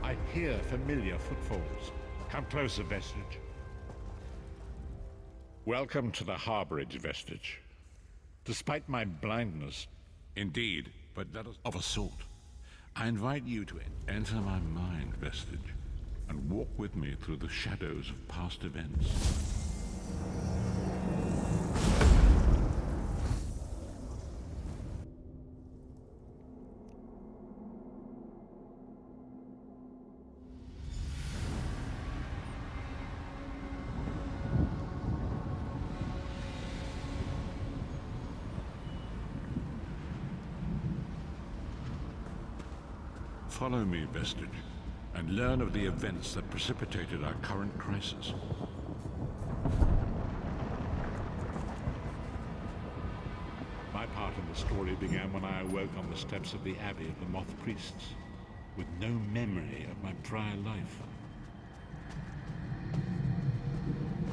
I hear familiar footfalls. Come closer, Vestige. Welcome to the Harborage, Vestige. Despite my blindness... Indeed, but that is of a sort. I invite you to enter my mind, Vestige, and walk with me through the shadows of past events. Follow me, Vestige, and learn of the events that precipitated our current crisis. My part in the story began when I awoke on the steps of the Abbey of the Moth Priests, with no memory of my prior life.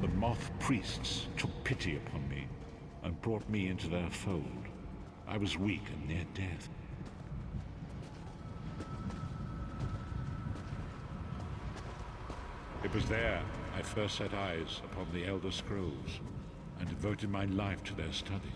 The Moth Priests took pity upon me and brought me into their fold. I was weak and near death. It was there I first set eyes upon the Elder Scrolls and devoted my life to their study.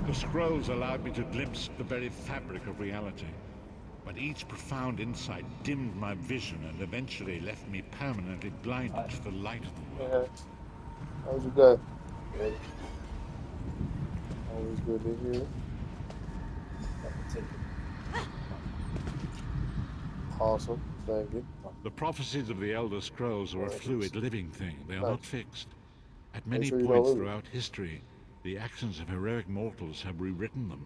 The scrolls allowed me to glimpse the very fabric of reality, but each profound insight dimmed my vision and eventually left me permanently blinded to the light of the world. How's your day? Good. Always good to hear. Awesome, thank you. The prophecies of the Elder Scrolls are a fluid, living thing. They are not fixed. At many sure you points don't throughout history, the actions of heroic mortals have rewritten them.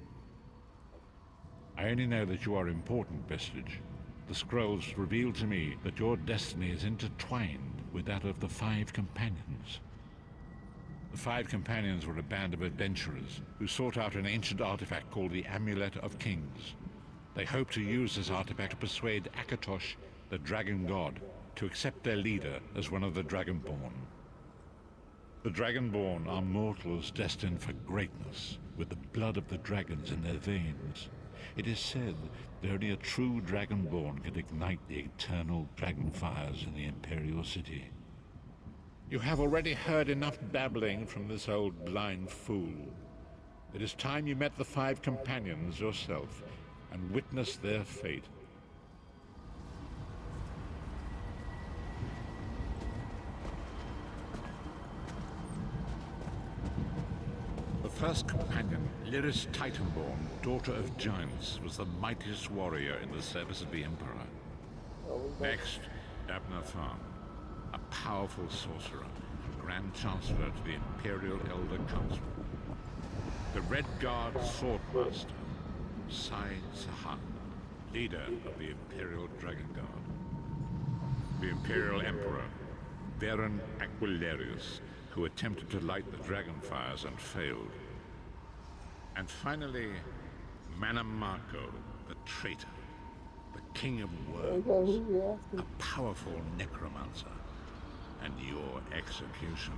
I only know that you are important, Vestige. The scrolls reveal to me that your destiny is intertwined with that of the Five Companions. The Five Companions were a band of adventurers who sought out an ancient artifact called the Amulet of Kings. They hoped to use this artifact to persuade Akatosh, the dragon god, to accept their leader as one of the Dragonborn. The Dragonborn are mortals destined for greatness, with the blood of the dragons in their veins. It is said that only a true Dragonborn can ignite the eternal dragon fires in the Imperial City. You have already heard enough babbling from this old blind fool. It is time you met the Five Companions yourself and witnessed their fate. The first companion, Lyris Titanborn, daughter of giants, was the mightiest warrior in the service of the Emperor. Next, Abner Tharn, a powerful sorcerer and Grand Chancellor to the Imperial Elder Council. The Red Guard Swordmaster, Sai Sahan, leader of the Imperial Dragon Guard. The Imperial Emperor, Varen Aquilarius, who attempted to light the dragon fires and failed. And finally, Manamarco, the traitor, the king of worms, a powerful necromancer, and your executioner.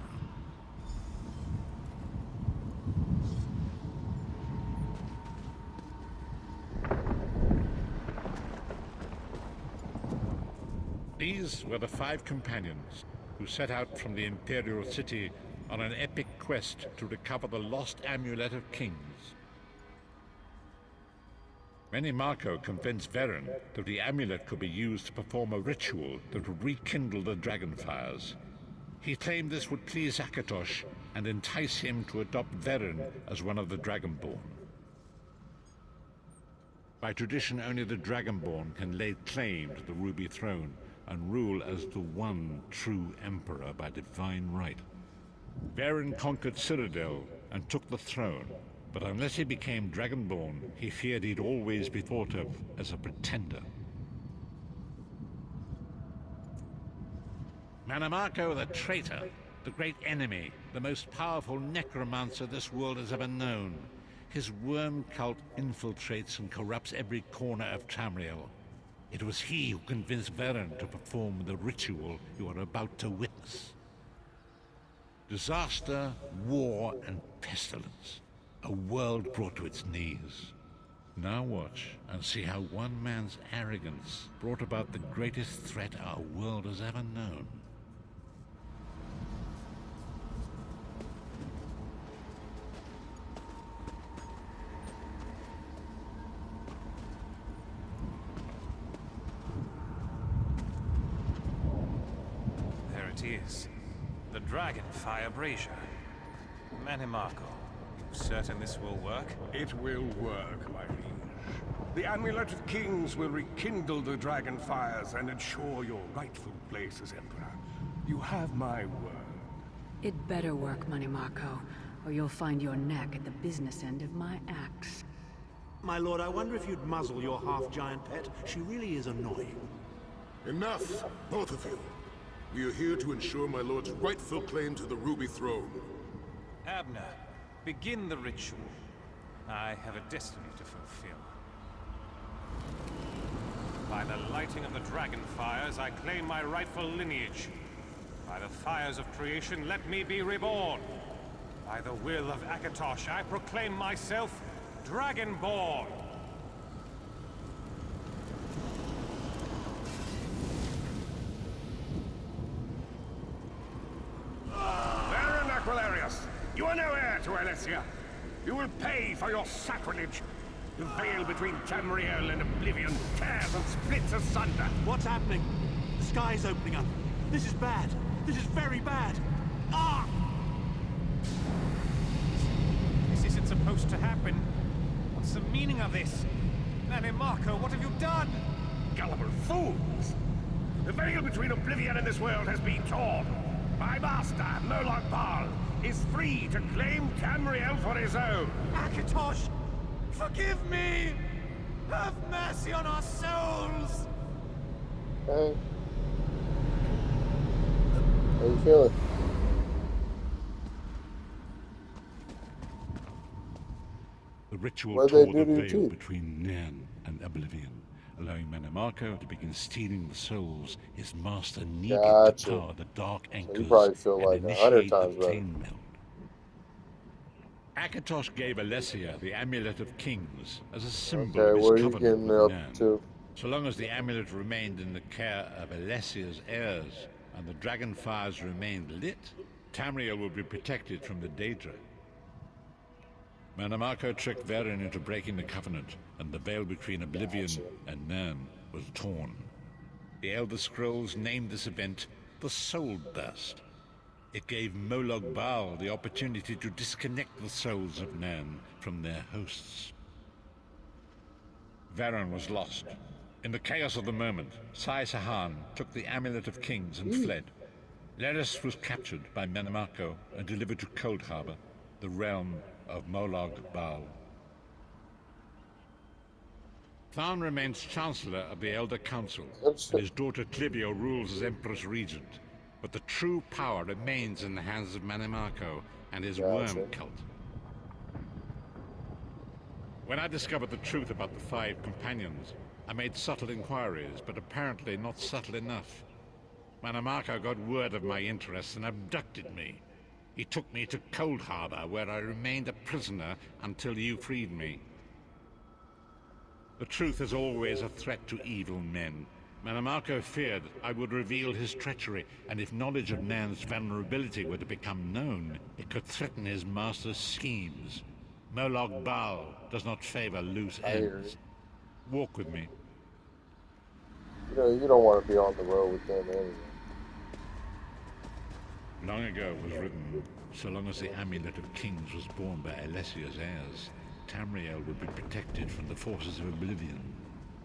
These were the Five Companions who set out from the Imperial City on an epic quest to recover the lost Amulet of Kings. Menimarco convinced Varen that the amulet could be used to perform a ritual that would rekindle the dragon fires. He claimed this would please Akatosh and entice him to adopt Varen as one of the Dragonborn. By tradition, only the Dragonborn can lay claim to the Ruby Throne and rule as the one true Emperor by divine right. Varen conquered Cyrodiil and took the throne, but unless he became Dragonborn, he feared he'd always be thought of as a pretender. Manamarco the traitor, the great enemy, the most powerful necromancer this world has ever known. His worm cult infiltrates and corrupts every corner of Tamriel. It was he who convinced Varen to perform the ritual you are about to witness. Disaster, war, and pestilence. A world brought to its knees. Now watch and see how one man's arrogance brought about the greatest threat our world has ever known. There it is. The Dragonfire Brazier. Manimarco, you certain this will work? It will work, my liege. The Amulet of Kings will rekindle the dragon fires and ensure your rightful place as Emperor. You have my word. It better work, Manimarco, or you'll find your neck at the business end of my axe. My lord, I wonder if you'd muzzle your half-giant pet. She really is annoying. Enough, both of you. We are here to ensure my lord's rightful claim to the Ruby Throne. Abner, begin the ritual. I have a destiny to fulfill. By the lighting of the dragon fires, I claim my rightful lineage. By the fires of creation, let me be reborn. By the will of Akatosh, I proclaim myself Dragonborn. Baron Aquilarius, you are no heir to Alessia. You will pay for your sacrilege. The veil between Tamriel and Oblivion tears and splits asunder. What's happening? The sky's opening up. This is bad. This is very bad. Ah! This isn't supposed to happen. What's the meaning of this? Manimarco, what have you done? Gullible fools! The veil between Oblivion and this world has been torn. My master, Moloch Baal, is free to claim Tamriel for his own. Akatosh, forgive me! Have mercy on our souls! Hey. How you feeling? The ritual What'd they tore the do to your veil teeth? between Nan and Oblivion, allowing Manimarco to begin stealing the souls his master needed Gotcha. to power the dark anchors probably feel and like 100 initiate times the better. plane meld. Akatosh gave Alessia the Amulet of Kings as a symbol Okay, of his where you covenant getting with up Nan. to? So long as the amulet remained in the care of Alessia's heirs and the dragon fires remained lit, Tamriel would be protected from the Daedra. Manimarco tricked Varen into breaking the covenant, and the veil between Oblivion and Nan was torn. The Elder Scrolls named this event the Soul Burst. It gave Moloch Baal the opportunity to disconnect the souls of Nan from their hosts. Varen was lost. In the chaos of the moment, Sai Sahan took the Amulet of Kings and fled. Leris was captured by Manimarco and delivered to Cold Harbor, the realm of Moloch Baal. Tharn remains Chancellor of the Elder Council, and his daughter Clivio rules as Empress Regent. But the true power remains in the hands of Manimarco and his worm cult. When I discovered the truth about the 5 companions, I made subtle inquiries, but apparently not subtle enough. Manimarco got word of my interests and abducted me. He took me to Cold Harbor, where I remained a prisoner until you freed me. The truth is always a threat to evil men. Manimarco feared I would reveal his treachery, and if knowledge of Nan's vulnerability were to become known, it could threaten his master's schemes. Moloch Baal does not favor loose ends. Walk with me. You don't want to be on the road with them anyway. Long ago it was written, so long as the Amulet of Kings was borne by Alessia's heirs, Tamriel would be protected from the forces of Oblivion.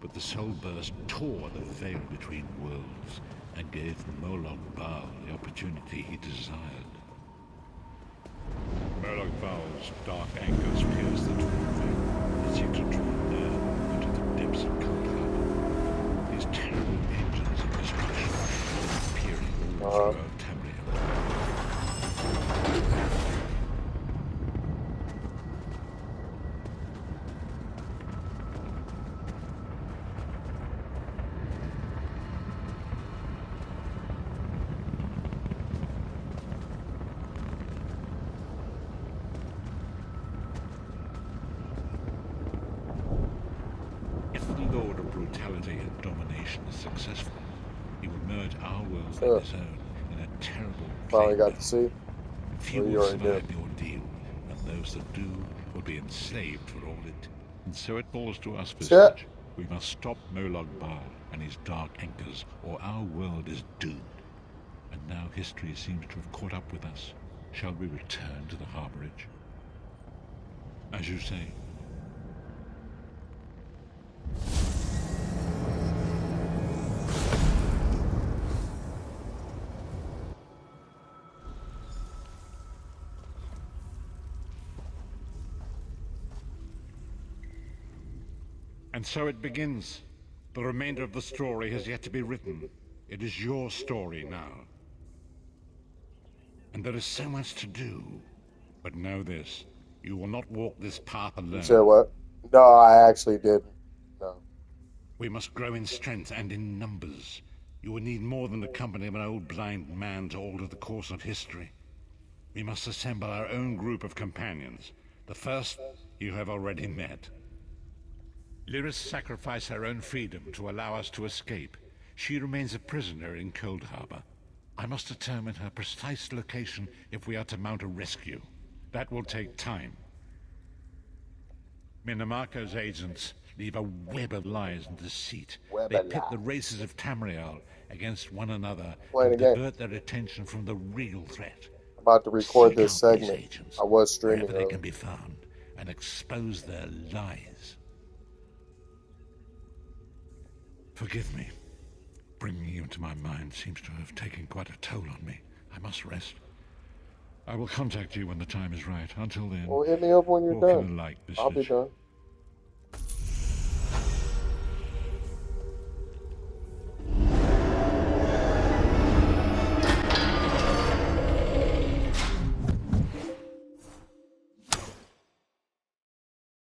But the Soul Burst tore the veil between worlds and gave Moloch Baal the opportunity he desired. Moloch Baal's dark anchors pierced the torn veil and seemed to draw near into the depths of Cold Harbor. These terrible engines of destruction were peering all throughout Tamriel. brutality and domination is successful, he will merge our world Sure. and his own in a terrible Finally got plague. to see. Few Well, you will already survive did. the ordeal, and those that do will be enslaved for all it. And so it falls to us, Shit. Visage. We must stop Molag Bal and his dark anchors, or our world is doomed. And now history seems to have caught up with us. Shall we return to the harborage? As you say. And so it begins. The remainder of the story has yet to be written. It is your story now. And there is so much to do. But know this, you will not walk this path You said alone. what? No, I actually didn't. No. We must grow in strength and in numbers. You will need more than the company of an old blind man to alter the course of history. We must assemble our own group of companions. The first you have already met. Lyris sacrificed her own freedom to allow us to escape. She remains a prisoner in Cold Harbor. I must determine her precise location if we are to mount a rescue. That will take time. Minimarco's agents leave a web of lies and deceit. Web They of pit the lies. races of Tamriel against one another Playing and a game. divert their attention from the real threat. I'm about to record Seek this out these segment. agents, I was streaming wherever they earlier. can be found, and expose their lies. Forgive me. Bringing you into my mind seems to have taken quite a toll on me. I must rest. I will contact you when the time is right. Until then, Well, hit me up when you're walk in done. the light, I'll be Visage. done.